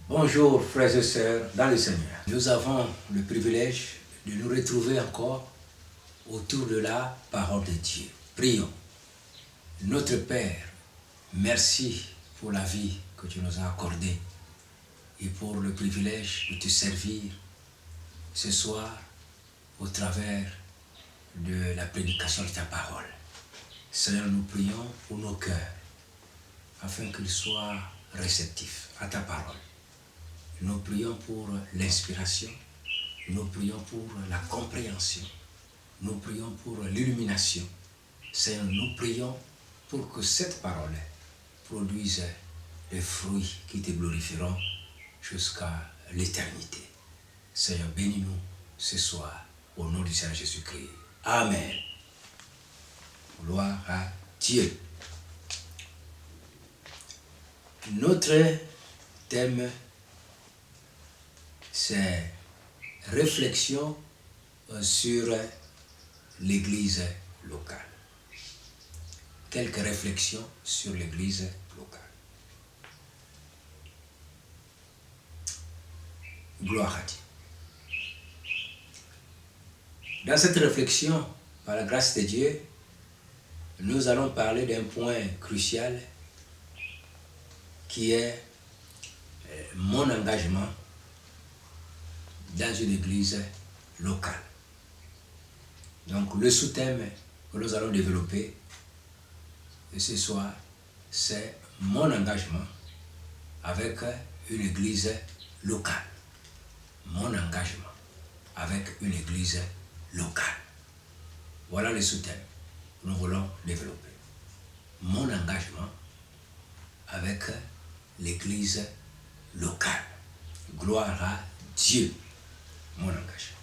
Bonjour frères et sœurs dans le Seigneur. Nous avons le privilège de nous retrouver encore autour de la parole de Dieu. Prions. Notre Père, merci pour la vie que tu nous as accordée et pour le privilège de te servir ce soir au travers de la prédication de ta parole. Seigneur, nous prions pour nos cœurs afin qu'ils soient réceptifs à ta parole. Nous prions pour l'inspiration, nous prions pour la compréhension, nous prions pour l'illumination. Seigneur, nous prions pour que cette parole produise des fruits qui te glorifieront jusqu'à l'éternité. Seigneur, bénis-nous ce soir au nom du Seigneur Jésus-Christ. Amen. Gloire à Dieu. Notre thème, c'est réflexion sur l'église locale. Quelques réflexions sur l'église locale. Gloire à Dieu. Dans cette réflexion, par la grâce de Dieu, nous allons parler d'un point crucial qui est mon engagement dans une église locale. Donc le sous-thème que nous allons développer ce soir, c'est mon engagement avec une église locale. Mon engagement avec une église locale. Voilà le sous-thème que nous voulons développer. Mon engagement avec l'église locale. Gloire à Dieu. Mon engagement.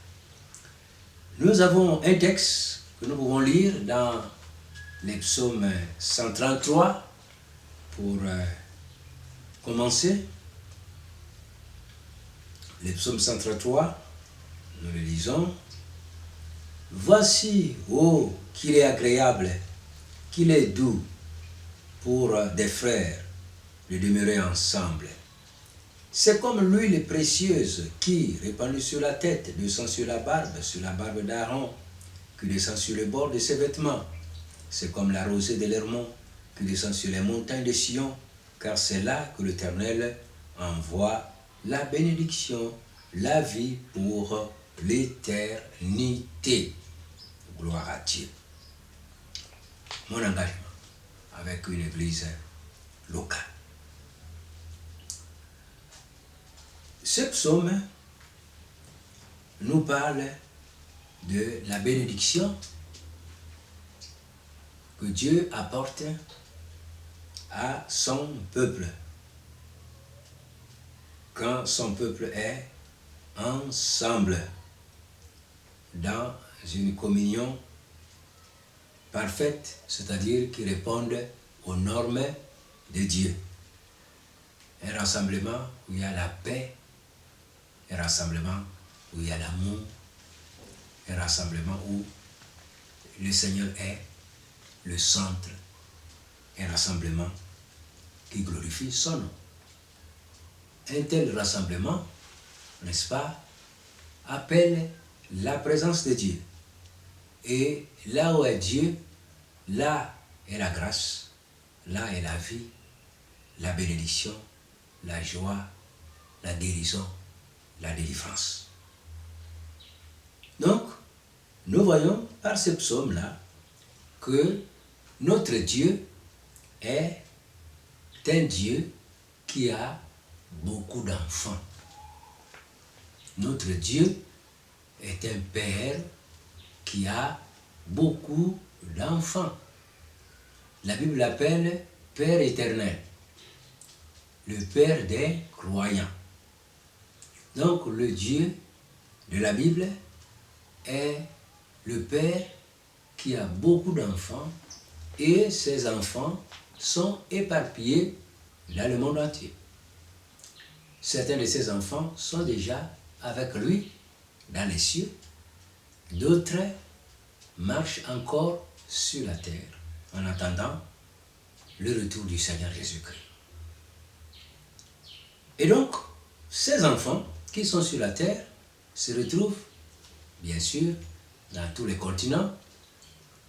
Nous avons un texte que nous pouvons lire dans les psaumes 133 pour commencer. Les psaumes 133, nous le lisons. Voici, oh, qu'il est agréable, qu'il est doux pour des frères de demeurer ensemble. C'est comme l'huile précieuse qui, répandue sur la tête, descend sur la barbe d'Aaron, qui descend sur le bord de ses vêtements. C'est comme la rosée de l'Hermon, qui descend sur les montagnes de Sion, car c'est là que l'Éternel envoie la bénédiction, la vie pour l'éternité. Gloire à Dieu. Mon engagement avec une église locale. Ce psaume nous parle de la bénédiction que Dieu apporte à son peuple quand son peuple est ensemble dans une communion parfaite, c'est-à-dire qui répondent aux normes de Dieu. Un rassemblement où il y a la paix, un rassemblement où il y a l'amour, un rassemblement où le Seigneur est le centre, un rassemblement qui glorifie son nom. Un tel rassemblement, n'est-ce pas, appelle la présence de Dieu. Et là où est Dieu, là est la grâce, là est la vie, la bénédiction, la joie, la guérison, la délivrance. Donc, nous voyons par ce psaume-là que notre Dieu est un Dieu qui a beaucoup d'enfants. Notre Dieu est un Père qui a beaucoup d'enfants. La Bible l'appelle Père éternel, le Père des croyants. Donc le Dieu de la Bible est le Père qui a beaucoup d'enfants et ces enfants sont éparpillés dans le monde entier. Certains de ces enfants sont déjà avec lui dans les cieux, d'autres marchent encore sur la terre en attendant le retour du Seigneur Jésus-Christ. Et donc, ces enfants qui sont sur la terre se retrouvent, bien sûr, dans tous les continents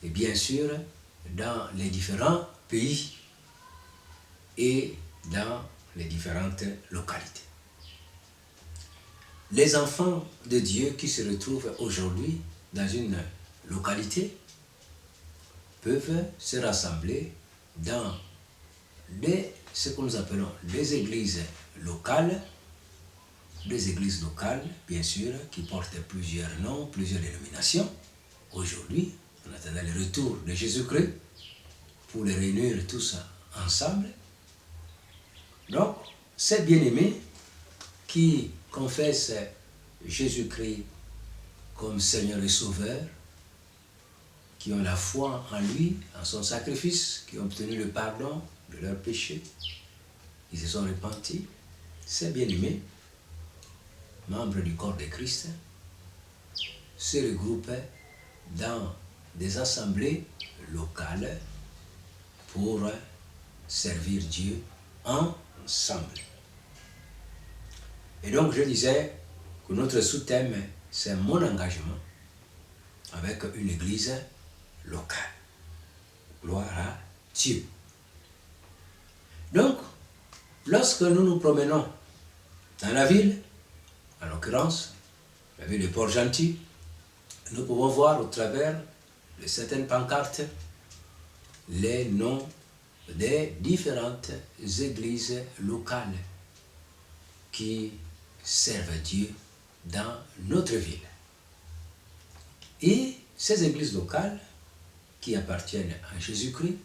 et bien sûr dans les différents pays et dans les différentes localités. Les enfants de Dieu qui se retrouvent aujourd'hui dans une localité peuvent se rassembler dans ce que nous appelons des églises locales, bien sûr, qui portent plusieurs noms, plusieurs dénominations. Aujourd'hui, en attendant le retour de Jésus-Christ, pour les réunir tous ensemble. Donc, ces bien-aimés qui confessent Jésus-Christ comme Seigneur et Sauveur, qui ont la foi en lui, en son sacrifice, qui ont obtenu le pardon de leurs péchés, ils se sont repentis, ces bien-aimés, membres du corps de Christ, se regroupent dans des assemblées locales pour servir Dieu ensemble. Et donc je disais que notre sous-thème, c'est mon engagement avec une église locale. Gloire à Dieu. Donc, lorsque nous nous promenons dans la ville, en l'occurrence, la ville de Port-Gentil, nous pouvons voir au travers de certaines pancartes les noms des différentes églises locales qui servent Dieu dans notre ville. Et ces églises locales qui appartiennent à Jésus-Christ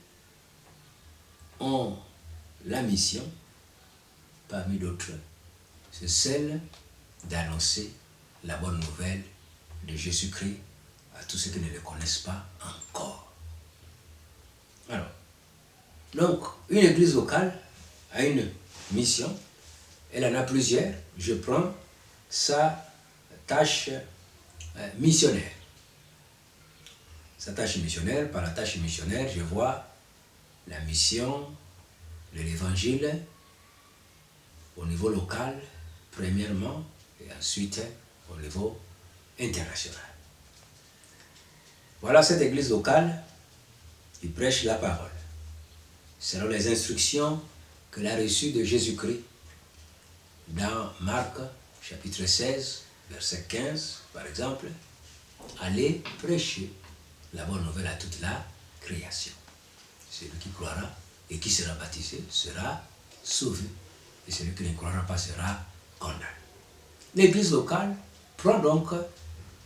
ont la mission, parmi d'autres, c'est celle d'annoncer la bonne nouvelle de Jésus-Christ à tous ceux qui ne le connaissent pas encore. Alors, donc, une église locale a une mission, elle en a plusieurs. Je prends sa tâche missionnaire. Sa tâche missionnaire, par la tâche missionnaire, je vois la mission de l'évangile au niveau local, premièrement, et ensuite au niveau international. Voilà cette église locale qui prêche la parole, selon les instructions qu'elle a reçues de Jésus-Christ dans Marc, chapitre 16, verset 15, par exemple. Allez prêcher la bonne nouvelle à toute la création. Celui qui croira et qui sera baptisé sera sauvé, et celui qui ne croira pas sera condamné. L'église locale prend donc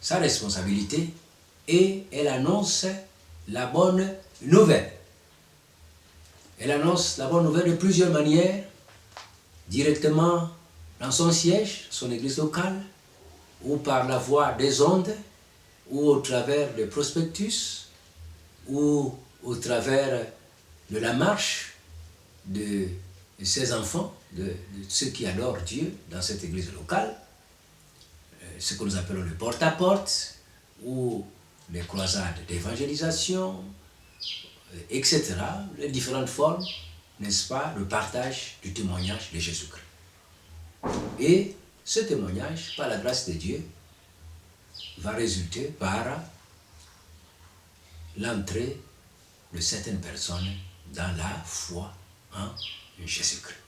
sa responsabilité et elle annonce la bonne nouvelle. Elle annonce la bonne nouvelle de plusieurs manières, directement dans son siège, son église locale, ou par la voie des ondes, ou au travers des prospectus, ou au travers de la marche de ses enfants, de ceux qui adorent Dieu dans cette église locale, ce que nous appelons le porte-à-porte, ou les croisades d'évangélisation, etc., les différentes formes, n'est-ce pas, le partage du témoignage de Jésus-Christ. Et ce témoignage, par la grâce de Dieu, va résulter par l'entrée de certaines personnes dans la foi en Jésus-Christ.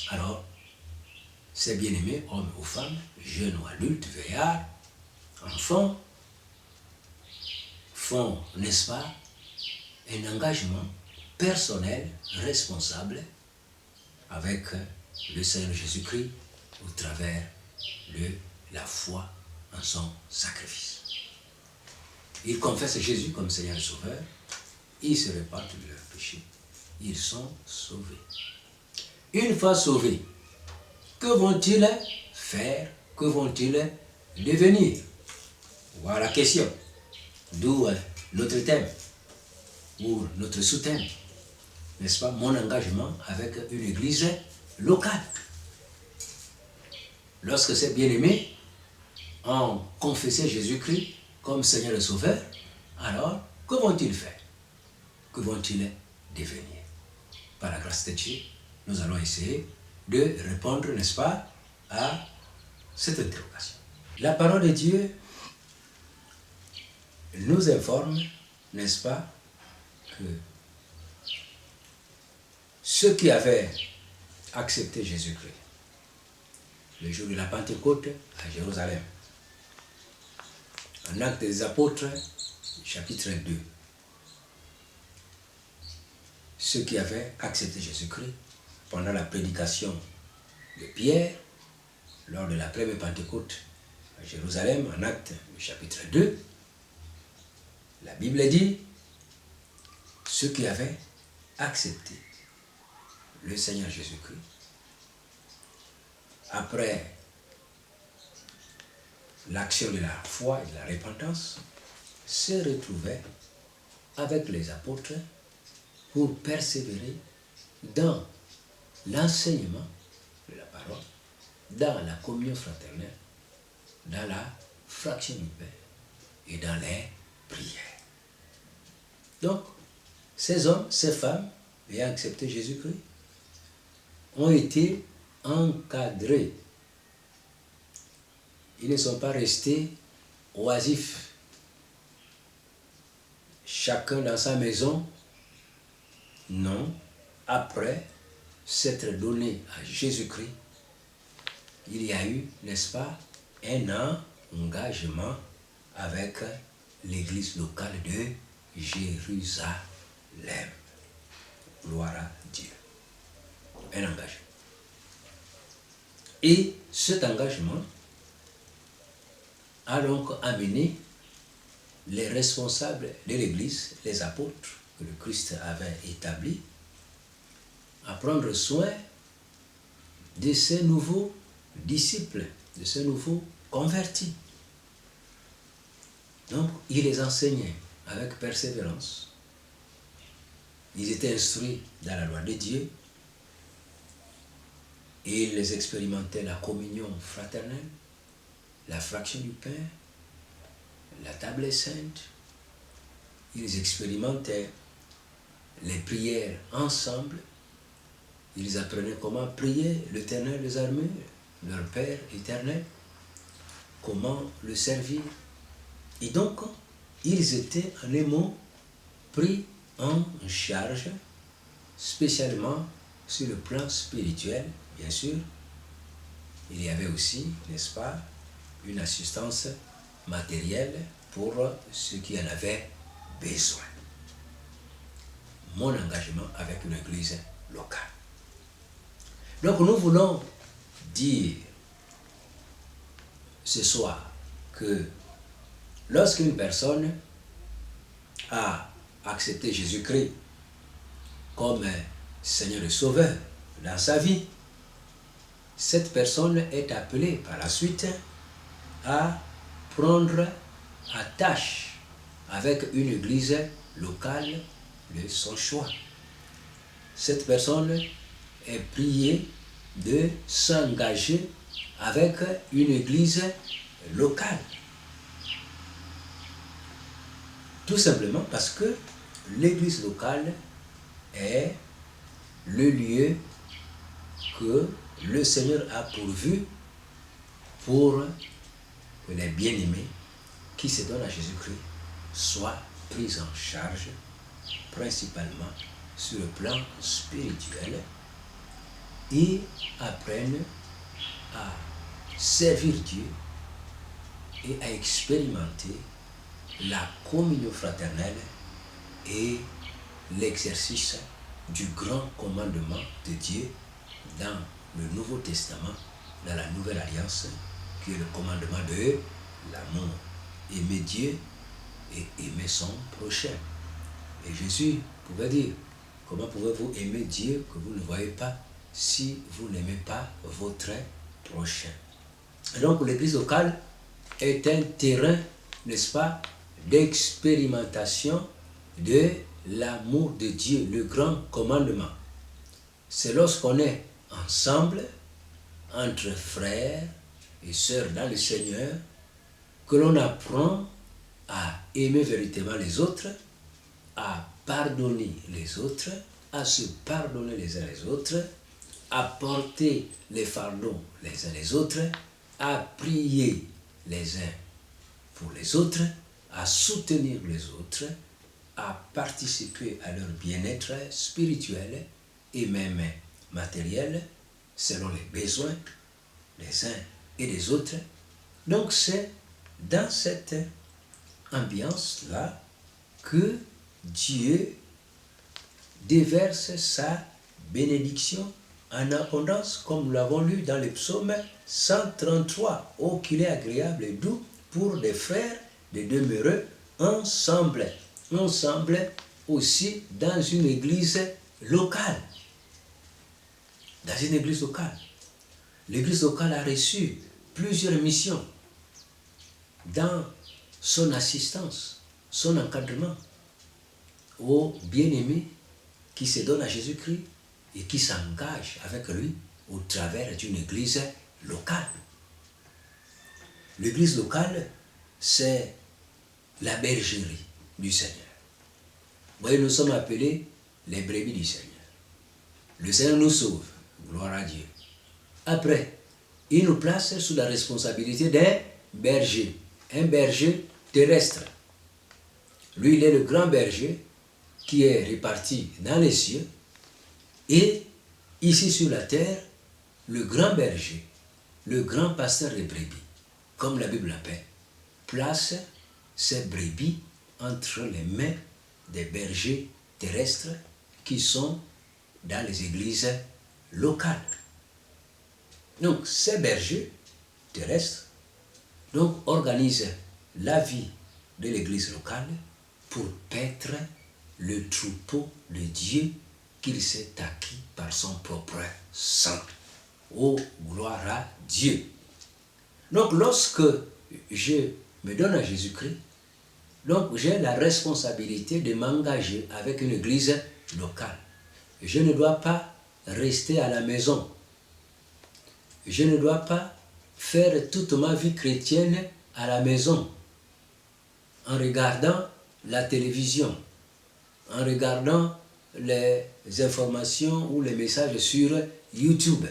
Alors, ces bien-aimés, hommes ou femmes, jeunes ou adultes, vieillards, enfants, font, n'est-ce pas, un engagement personnel, responsable, avec le Seigneur Jésus-Christ au travers de la foi en son sacrifice. Ils confessent Jésus comme Seigneur et Sauveur, ils se repentent de leurs péchés, ils sont sauvés. Une fois sauvés, que vont-ils faire? Que vont-ils devenir? Voilà la question. D'où notre thème, ou notre sous-thème, n'est-ce pas, mon engagement avec une église locale. Lorsque ces bien-aimés ont confessé Jésus-Christ comme Seigneur et Sauveur, alors que vont-ils faire? Que vont-ils devenir? Par la grâce de Dieu, nous allons essayer de répondre, n'est-ce pas, à cette interrogation. La parole de Dieu nous informe, n'est-ce pas, que ceux qui avaient accepté Jésus-Christ le jour de la Pentecôte à Jérusalem, en Actes des Apôtres, chapitre 2, ceux qui avaient accepté Jésus-Christ pendant la prédication de Pierre, lors de la première Pentecôte à Jérusalem, en Actes chapitre 2, la Bible dit, ceux qui avaient accepté le Seigneur Jésus-Christ, après l'action de la foi et de la repentance, se retrouvaient avec les apôtres pour persévérer dans l'enseignement de la parole, dans la communion fraternelle, dans la fraction du pain et dans les prières. Donc, ces hommes, ces femmes, ayant accepté Jésus-Christ, ont été encadrés. Ils ne sont pas restés oisifs, chacun dans sa maison. Non, après s'être donné à Jésus-Christ, il y a eu, n'est-ce pas, un engagement avec l'église locale de Jérusalem. Gloire à Dieu. Un engagement. Et cet engagement a donc amené les responsables de l'église, les apôtres que le Christ avait établis, à prendre soin de ces nouveaux disciples, de ces nouveaux convertis. Donc, il les enseignait avec persévérance. Ils étaient instruits dans la loi de Dieu et ils expérimentaient la communion fraternelle, la fraction du pain, la table sainte. Ils expérimentaient les prières ensemble. Ils apprenaient comment prier l'Éternel des armées, leur Père éternel, comment le servir. Et donc, ils étaient en un mot pris en charge, spécialement sur le plan spirituel, bien sûr. Il y avait aussi, n'est-ce pas, une assistance matérielle pour ceux qui en avaient besoin. Mon engagement avec une église locale. Donc nous voulons dire ce soir que lorsqu'une personne a accepté Jésus-Christ comme Seigneur et Sauveur dans sa vie, cette personne est appelée par la suite à prendre à tâche avec une église locale de son choix. Cette personne est priée de s'engager avec une église locale. Tout simplement parce que l'église locale est le lieu que le Seigneur a pourvu pour que les bien-aimés qui se donnent à Jésus-Christ soient pris en charge, principalement sur le plan spirituel, et apprennent à servir Dieu et à expérimenter la communion fraternelle et l'exercice du grand commandement de Dieu dans le Nouveau Testament, dans la Nouvelle Alliance, qui est le commandement de l'amour. Aimer Dieu et aimer son prochain. Et Jésus pouvait dire, comment pouvez-vous aimer Dieu que vous ne voyez pas si vous n'aimez pas votre prochain? Et donc l'église locale est un terrain, n'est-ce pas, d'expérimentation de l'amour de Dieu, le grand commandement. C'est lorsqu'on est ensemble, entre frères et sœurs dans le Seigneur, que l'on apprend à aimer véritablement les autres, à pardonner les autres, à se pardonner les uns les autres, à porter les fardeaux les uns les autres, à prier les uns pour les autres, à soutenir les autres, à participer à leur bien-être spirituel et même matériel, selon les besoins des uns et des autres. Donc c'est dans cette ambiance-là que Dieu déverse sa bénédiction en abondance, comme nous l'avons lu dans le psaume 133. Oh, qu'il est agréable et doux pour des frères de demeurer ensemble. Ensemble aussi dans une église locale. Dans une église locale. L'église locale a reçu plusieurs missions dans son assistance, son encadrement aux bien-aimés qui se donnent à Jésus-Christ et qui s'engagent avec lui au travers d'une église locale. L'église locale, c'est la bergerie du Seigneur. Vous voyez, nous sommes appelés les brebis du Seigneur. Le Seigneur nous sauve, gloire à Dieu. Après, il nous place sous la responsabilité d'un berger, un berger terrestre. Lui, il est le grand berger qui est réparti dans les cieux, et ici sur la terre, le grand berger, le grand pasteur des brebis, comme la Bible l'appelle, place ses brebis entre les mains des bergers terrestres qui sont dans les églises locales. Donc, ces bergers terrestres organisent la vie de l'église locale pour paître le troupeau de Dieu qu'il s'est acquis par son propre sang. Oh, gloire à Dieu! Donc, lorsque je me donne à Jésus-Christ, donc j'ai la responsabilité de m'engager avec une église locale. Je ne dois pas rester à la maison. Je ne dois pas faire toute ma vie chrétienne à la maison, en regardant la télévision, en regardant les informations ou les messages sur YouTube.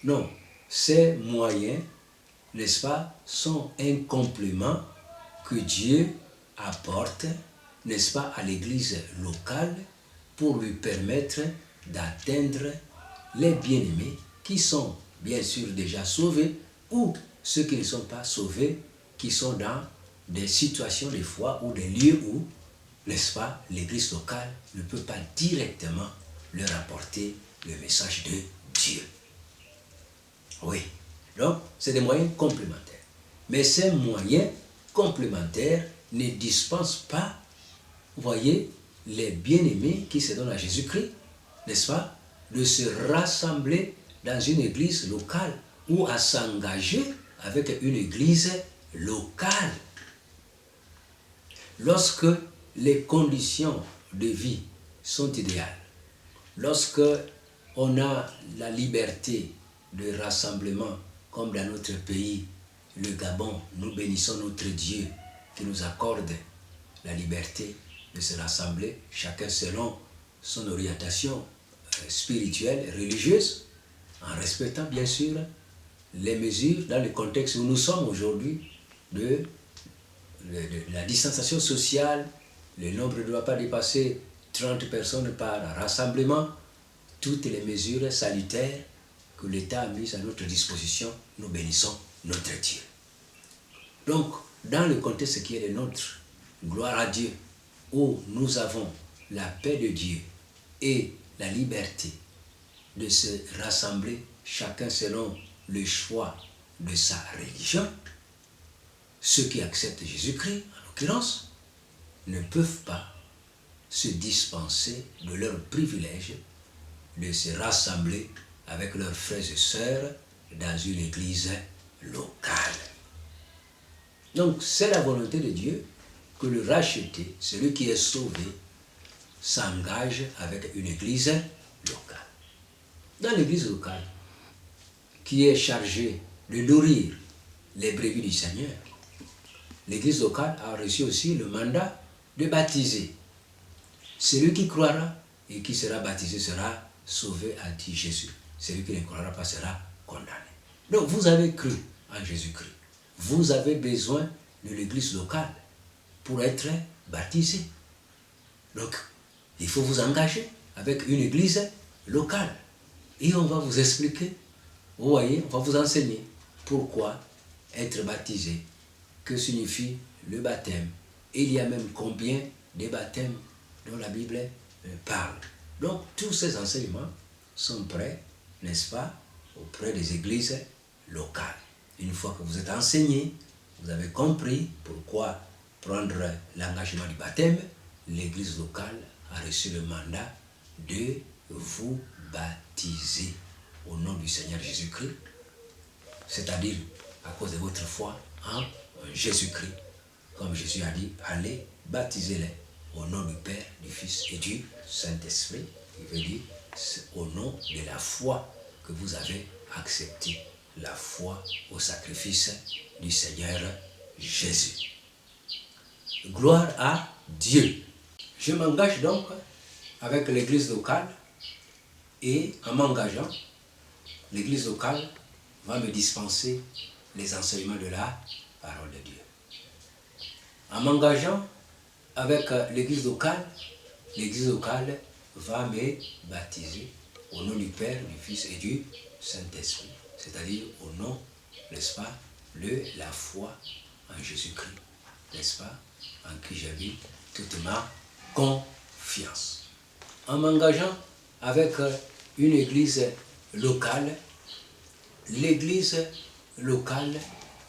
Non, ces moyens, n'est-ce pas, sont un complément que Dieu apporte, n'est-ce pas, à l'église locale pour lui permettre d'atteindre les bien-aimés qui sont bien sûr déjà sauvés ou ceux qui ne sont pas sauvés, qui sont dans des situations de foi ou des lieux où, n'est-ce pas, l'église locale ne peut pas directement leur apporter le message de Dieu. Oui, donc c'est des moyens complémentaires. Mais ces moyens complémentaires ne dispensent pas, vous voyez, les bien-aimés qui se donnent à Jésus-Christ, n'est-ce pas, de se rassembler dans une église locale ou à s'engager avec une église locale. Lorsque les conditions de vie sont idéales, lorsque on a la liberté de rassemblement, comme dans notre pays, le Gabon, nous bénissons notre Dieu qui nous accorde la liberté de se rassembler, chacun selon son orientation spirituelle et religieuse, en respectant bien sûr les mesures dans le contexte où nous sommes aujourd'hui de la distanciation sociale. Le nombre ne doit pas dépasser 30 personnes par rassemblement. Toutes les mesures salutaires que l'État a mises à notre disposition, nous bénissons notre Dieu. Donc, dans le contexte qui est le nôtre, gloire à Dieu, où nous avons la paix de Dieu et la liberté de se rassembler, chacun selon le choix de sa religion, ceux qui acceptent Jésus-Christ, en l'occurrence, ne peuvent pas se dispenser de leur privilège de se rassembler avec leurs frères et sœurs dans une église locale. Donc, c'est la volonté de Dieu que le racheté, celui qui est sauvé, s'engage avec une église locale. Dans l'église locale, qui est chargée de nourrir les brebis du Seigneur, l'église locale a reçu aussi le mandat de baptiser. Celui qui croira et qui sera baptisé sera sauvé, a dit Jésus. Celui qui ne croira pas sera condamné. Donc vous avez cru en Jésus-Christ. Vous avez besoin de l'église locale pour être baptisé. Donc, il faut vous engager avec une église locale. Et on va vous expliquer, vous voyez, on va vous enseigner pourquoi être baptisé, que signifie le baptême. Et il y a même combien de baptêmes dont la Bible parle. Donc, tous ces enseignements sont prêts, n'est-ce pas, auprès des églises locales. Une fois que vous êtes enseigné, vous avez compris pourquoi prendre l'engagement du baptême, l'église locale a reçu le mandat de vous baptiser au nom du Seigneur Jésus-Christ, c'est-à-dire à cause de votre foi en Jésus-Christ. Comme Jésus a dit, allez, baptisez-les au nom du Père, du Fils et du Saint-Esprit. Il veut dire, c'est au nom de la foi que vous avez accepté, la foi au sacrifice du Seigneur Jésus. Gloire à Dieu. Je m'engage donc avec l'église locale et en m'engageant, l'église locale va me dispenser les enseignements de la parole de Dieu. En m'engageant avec l'église locale va me baptiser au nom du Père, du Fils et du Saint-Esprit. C'est-à-dire au nom, n'est-ce pas, de la foi en Jésus-Christ, n'est-ce pas, en qui j'ai mis toute ma confiance. En m'engageant avec une église locale, l'église locale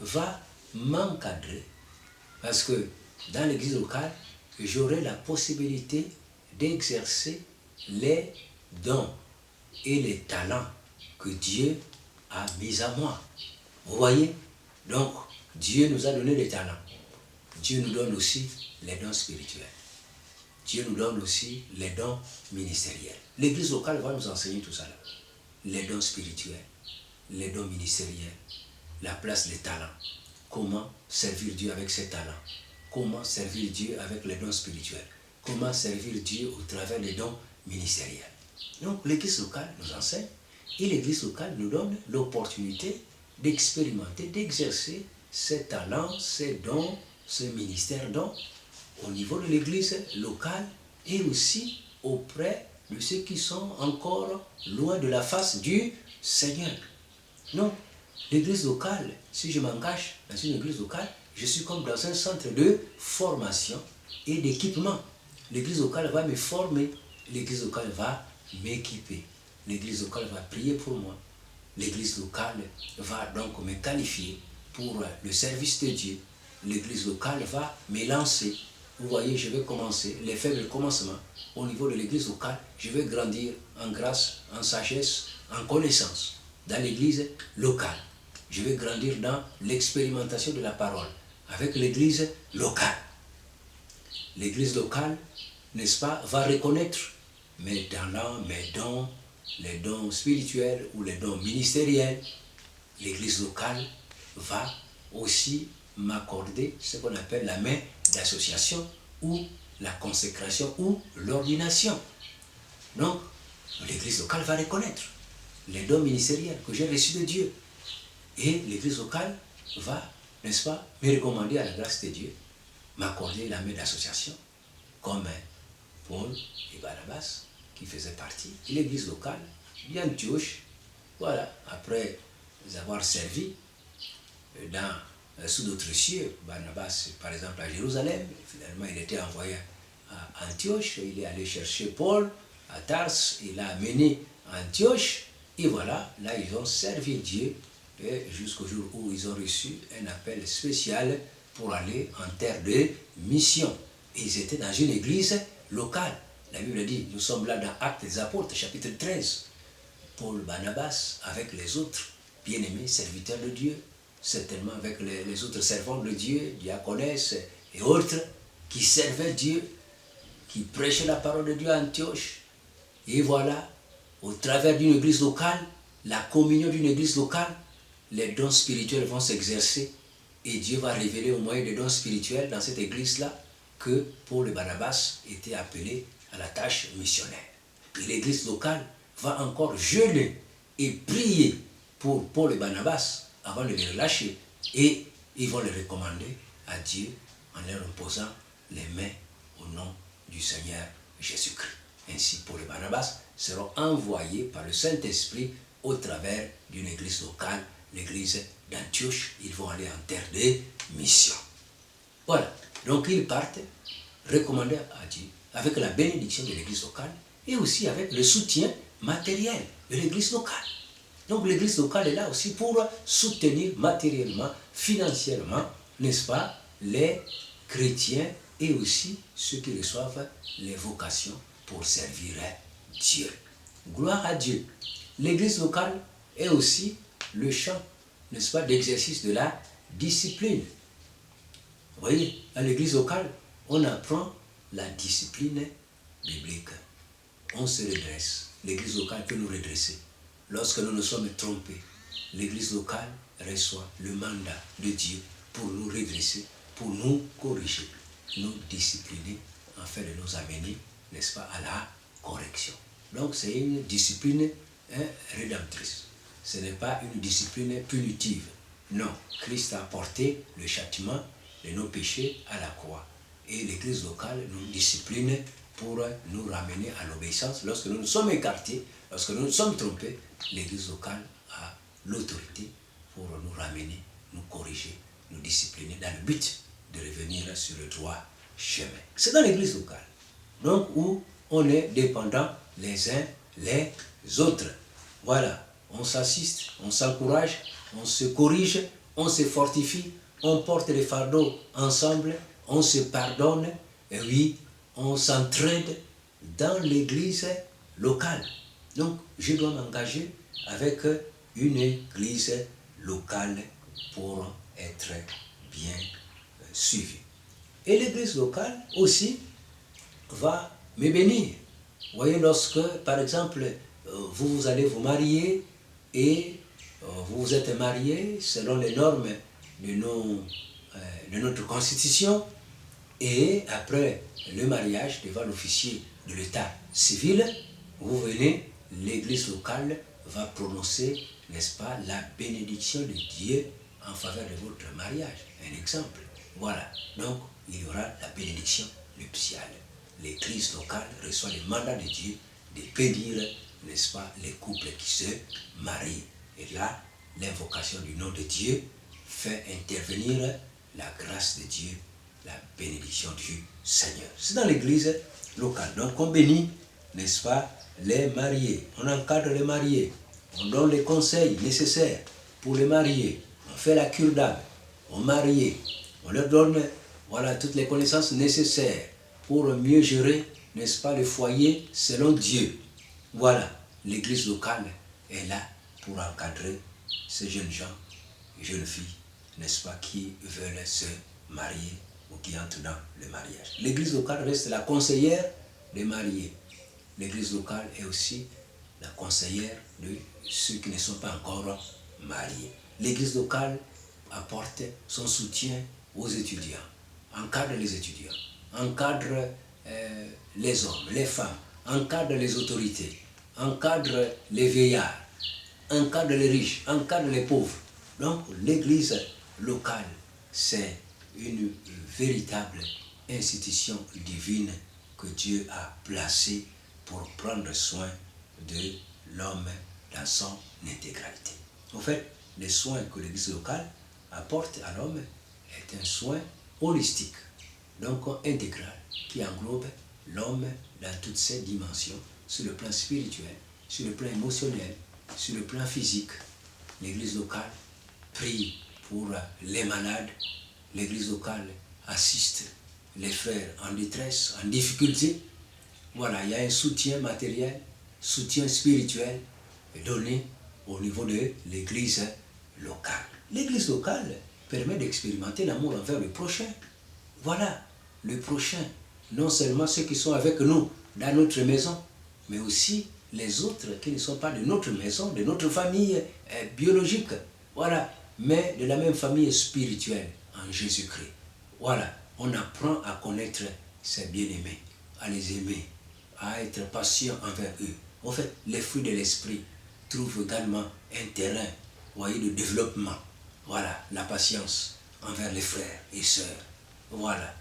va m'encadrer parce que dans l'église locale, j'aurai la possibilité d'exercer les dons et les talents que Dieu a mis à moi. Vous voyez? Donc, Dieu nous a donné des talents. Dieu nous donne aussi les dons spirituels. Dieu nous donne aussi les dons ministériels. L'église locale va nous enseigner tout ça là. Les dons spirituels, les dons ministériels, la place des talents. Comment servir Dieu avec ses talents. Comment servir Dieu avec les dons spirituels. Comment servir Dieu au travers des dons ministériels. Donc l'église locale nous enseigne et l'église locale nous donne l'opportunité d'expérimenter, d'exercer ces talents, ces dons, ces ministères dons au niveau de l'église locale et aussi auprès de ceux qui sont encore loin de la face du Seigneur. Donc, l'église locale, si je m'engage dans une église locale, je suis comme dans un centre de formation et d'équipement. L'église locale va me former, l'église locale va m'équiper, l'église locale va prier pour moi, l'église locale va donc me qualifier pour le service de Dieu, l'église locale va me lancer. Vous voyez, je vais commencer, les faibles commencements au niveau de l'église locale, je vais grandir en grâce, en sagesse, en connaissance dans l'église locale. Je vais grandir dans l'expérimentation de la parole avec l'église locale. L'église locale, n'est-ce pas, va reconnaître mes talents, mes dons, les dons spirituels ou les dons ministériels. L'église locale va aussi m'accorder ce qu'on appelle la main d'association ou la consécration ou l'ordination. Donc, l'église locale va reconnaître les dons ministériels que j'ai reçus de Dieu. Et l'église locale va, n'est-ce pas, me recommander à la grâce de Dieu, m'accorder la main d'association, comme Paul et Barnabas, qui faisaient partie de l'église locale d'Antioche. Voilà, après avoir servi sous d'autres cieux, Barnabas, par exemple, à Jérusalem, finalement, il était envoyé à Antioche, il est allé chercher Paul à Tars, il l'a amené à Antioche, et voilà, là, ils ont servi Dieu jusqu'au jour où ils ont reçu un appel spécial pour aller en terre de mission. Et ils étaient dans une église locale. La Bible dit, nous sommes là dans Actes des Apôtres, chapitre 13. Paul, Barnabas, avec les autres bien-aimés serviteurs de Dieu, certainement avec les autres servants de Dieu, diaconesses et autres, qui servaient Dieu, qui prêchaient la parole de Dieu à Antioche. Et voilà, au travers d'une église locale, la communion d'une église locale, les dons spirituels vont s'exercer et Dieu va révéler au moyen des dons spirituels dans cette église-là que Paul et Barnabas étaient appelés à la tâche missionnaire. Et l'église locale va encore jeûner et prier pour Paul et Barnabas avant de les relâcher. Et ils vont les recommander à Dieu en leur imposant les mains au nom du Seigneur Jésus-Christ. Ainsi, Paul et Barnabas seront envoyés par le Saint-Esprit au travers d'une église locale, l'église d'Antioche. Ils vont aller en terre de mission. Voilà. Donc ils partent recommandés à Dieu avec la bénédiction de l'église locale et aussi avec le soutien matériel de l'église locale. Donc l'église locale est là aussi pour soutenir matériellement, financièrement, n'est-ce pas, les chrétiens et aussi ceux qui reçoivent les vocations pour servir Dieu. Gloire à Dieu. L'église locale est aussi le champ, n'est-ce pas, d'exercice de la discipline. Vous voyez, à l'église locale, on apprend la discipline biblique. On se redresse. L'église locale peut nous redresser. Lorsque nous nous sommes trompés, l'église locale reçoit le mandat de Dieu pour nous redresser, pour nous corriger, nous discipliner, afin de nous amener, n'est-ce pas, à la correction. Donc c'est une discipline rédemptrice. Ce n'est pas une discipline punitive. Non, Christ a porté le châtiment de nos péchés à la croix. Et l'église locale nous discipline pour nous ramener à l'obéissance. Lorsque nous nous sommes écartés, lorsque nous nous sommes trompés, l'église locale a l'autorité pour nous ramener, nous corriger, nous discipliner dans le but de revenir sur le droit chemin. C'est dans l'église locale, donc où on est dépendant les uns les autres. Voilà, on s'assiste, on s'encourage, on se corrige, on se fortifie, on porte les fardeaux ensemble, on se pardonne, et oui, on s'entraide dans l'église locale. Donc, je dois m'engager avec une église locale pour être bien suivi. Et l'église locale aussi va me bénir. Vous voyez, lorsque, par exemple, vous allez vous marier et vous vous êtes marié selon les normes de notre constitution, et après le mariage devant l'officier de l'état civil, vous venez, l'église locale va prononcer, n'est-ce pas, la bénédiction de Dieu en faveur de votre mariage. Un exemple. Voilà. Donc, il y aura la bénédiction nuptiale. L'église locale reçoit le mandat de Dieu de bénir, n'est-ce pas, les couples qui se marient. Et là, l'invocation du nom de Dieu fait intervenir la grâce de Dieu, la bénédiction du Seigneur. C'est dans l'église locale. Donc, on bénit, n'est-ce pas, les mariés. On encadre les mariés. On donne les conseils nécessaires pour les mariés. On fait la cure d'âme aux mariés. On leur donne, voilà, toutes les connaissances nécessaires pour mieux gérer, n'est-ce pas, le foyer selon Dieu. Voilà, l'église locale est là pour encadrer ces jeunes gens, jeunes filles, n'est-ce pas, qui veulent se marier ou qui entrent dans le mariage. L'église locale reste la conseillère des mariés. L'église locale est aussi la conseillère de ceux qui ne sont pas encore mariés. L'église locale apporte son soutien aux étudiants, encadre les étudiants, encadre les hommes, les femmes, encadre les autorités, encadre les vieillards, encadre les riches, encadre les pauvres. Donc l'église locale, c'est une véritable institution divine que Dieu a placée pour prendre soin de l'homme dans son intégralité. En fait, les soins que l'église locale apporte à l'homme est un soin holistique, donc intégral, qui englobe l'homme dans toutes ses dimensions, sur le plan spirituel, sur le plan émotionnel, sur le plan physique. L'église locale prie pour les malades, l'église locale assiste les frères en détresse, en difficulté. Voilà, il y a un soutien matériel, soutien spirituel donné au niveau de l'église locale. L'église locale permet d'expérimenter l'amour envers le prochain. Voilà, le prochain, non seulement ceux qui sont avec nous dans notre maison, mais aussi les autres qui ne sont pas de notre maison, de notre famille biologique. Voilà, mais de la même famille spirituelle en Jésus-Christ. Voilà, on apprend à connaître ses bien-aimés, à les aimer, à être patient envers eux, En fait, les fruits de l'esprit trouvent également un terrain, voyez, de développement. Voilà, la patience envers les frères et sœurs. Voilà,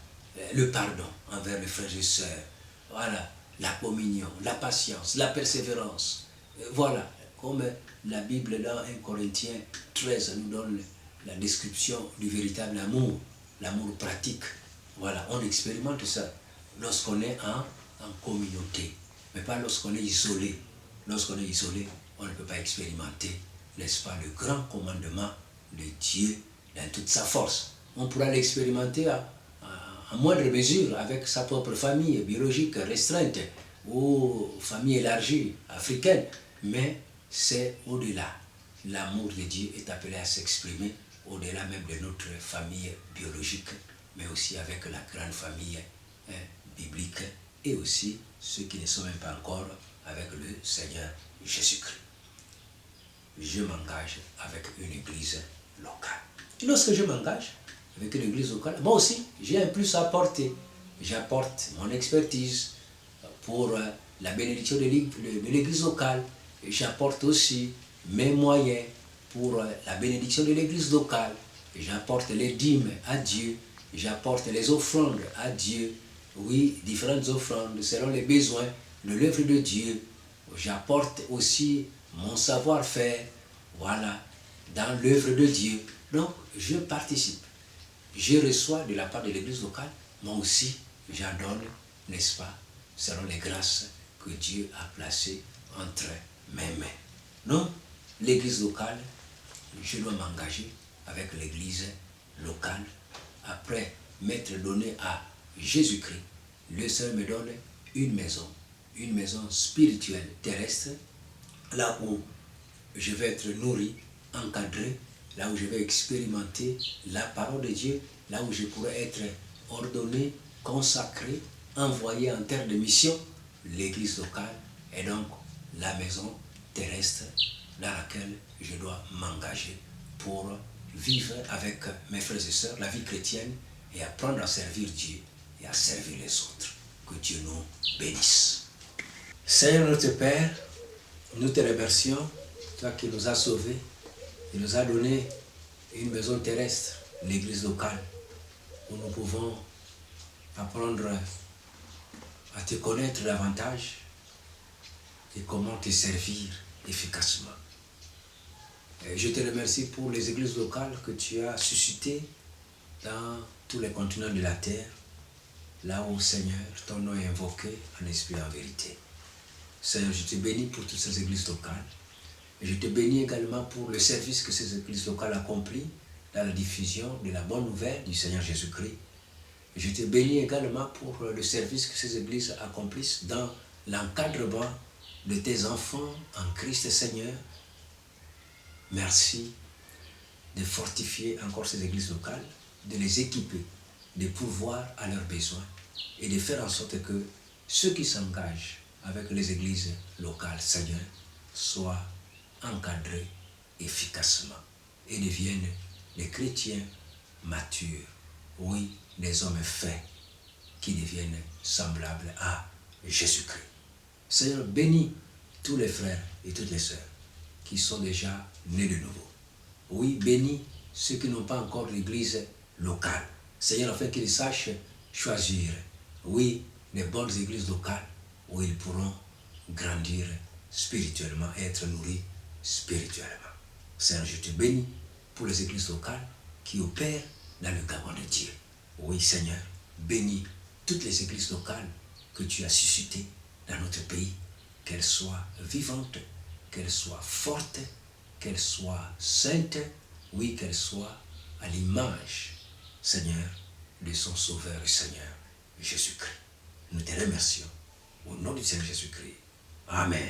le pardon envers les frères et sœurs. Voilà, la communion, la patience, la persévérance. Voilà, comme la Bible dans 1 Corinthiens 13 nous donne la description du véritable amour, l'amour pratique. Voilà, on expérimente ça lorsqu'on est en communauté, mais pas lorsqu'on est isolé. Lorsqu'on est isolé, on ne peut pas expérimenter, n'est-ce pas, le grand commandement de Dieu dans toute sa force. On pourra l'expérimenter en moindre mesure avec sa propre famille biologique restreinte ou famille élargie africaine, mais c'est au-delà. L'amour de Dieu est appelé à s'exprimer au-delà même de notre famille biologique, mais aussi avec la grande famille biblique et aussi ceux qui ne sont même pas encore avec le Seigneur Jésus-Christ. Je m'engage avec une église locale. Et lorsque je m'engage avec une église locale, moi aussi, j'ai un plus à apporter. J'apporte mon expertise pour la bénédiction de l'église locale. J'apporte aussi mes moyens pour la bénédiction de l'église locale. J'apporte les dîmes à Dieu. J'apporte les offrandes à Dieu. Oui, différentes offrandes selon les besoins de l'œuvre de Dieu. J'apporte aussi mon savoir-faire, voilà, dans l'œuvre de Dieu. Donc, je participe. Je reçois de la part de l'église locale, moi aussi, j'en donne, n'est-ce pas, selon les grâces que Dieu a placées entre mes mains. Donc, l'église locale, je dois m'engager avec l'église locale. Après m'être donné à Jésus-Christ, le Seigneur me donne une maison spirituelle terrestre, là où je vais être nourri, encadré, là où je vais expérimenter la parole de Dieu, là où je pourrai être ordonné, consacré, envoyé en terre de mission. L'église locale est donc la maison terrestre dans laquelle je dois m'engager pour vivre avec mes frères et sœurs la vie chrétienne et apprendre à servir Dieu et à servir les autres. Que Dieu nous bénisse. Seigneur notre Père, nous te remercions, toi qui nous as sauvés, qui nous as donné une maison terrestre, l'église locale, où nous pouvons apprendre à te connaître davantage et comment te servir efficacement. Et je te remercie pour les églises locales que tu as suscitées dans tous les continents de la terre, là où, Seigneur, ton nom est invoqué en esprit et en vérité. Seigneur, je te bénis pour toutes ces églises locales. Et je te bénis également pour le service que ces églises locales accomplissent dans la diffusion de la bonne nouvelle du Seigneur Jésus-Christ. Et je te bénis également pour le service que ces églises accomplissent dans l'encadrement de tes enfants en Christ Seigneur. Merci de fortifier encore ces églises locales, de les équiper, de pourvoir à leurs besoins et de faire en sorte que ceux qui s'engagent avec les églises locales, Seigneur, soient encadrés efficacement et deviennent des chrétiens matures, oui, des hommes faits qui deviennent semblables à Jésus-Christ. Seigneur, bénis tous les frères et toutes les sœurs qui sont déjà nés de nouveau. Oui, bénis ceux qui n'ont pas encore l'église locale. Seigneur, afin qu'ils sachent choisir, oui, les bonnes églises locales où ils pourront grandir spirituellement et être nourris spirituellement. Seigneur, je te bénis pour les églises locales qui opèrent dans le gabon de Dieu. Oui, Seigneur, bénis toutes les églises locales que tu as suscitées dans notre pays, qu'elles soient vivantes, qu'elles soient fortes, qu'elles soient saintes, oui, qu'elles soient à l'image, Seigneur, de son Sauveur et Seigneur, Jésus-Christ. Nous te remercions. Au nom du Seigneur Jésus-Christ. Amen.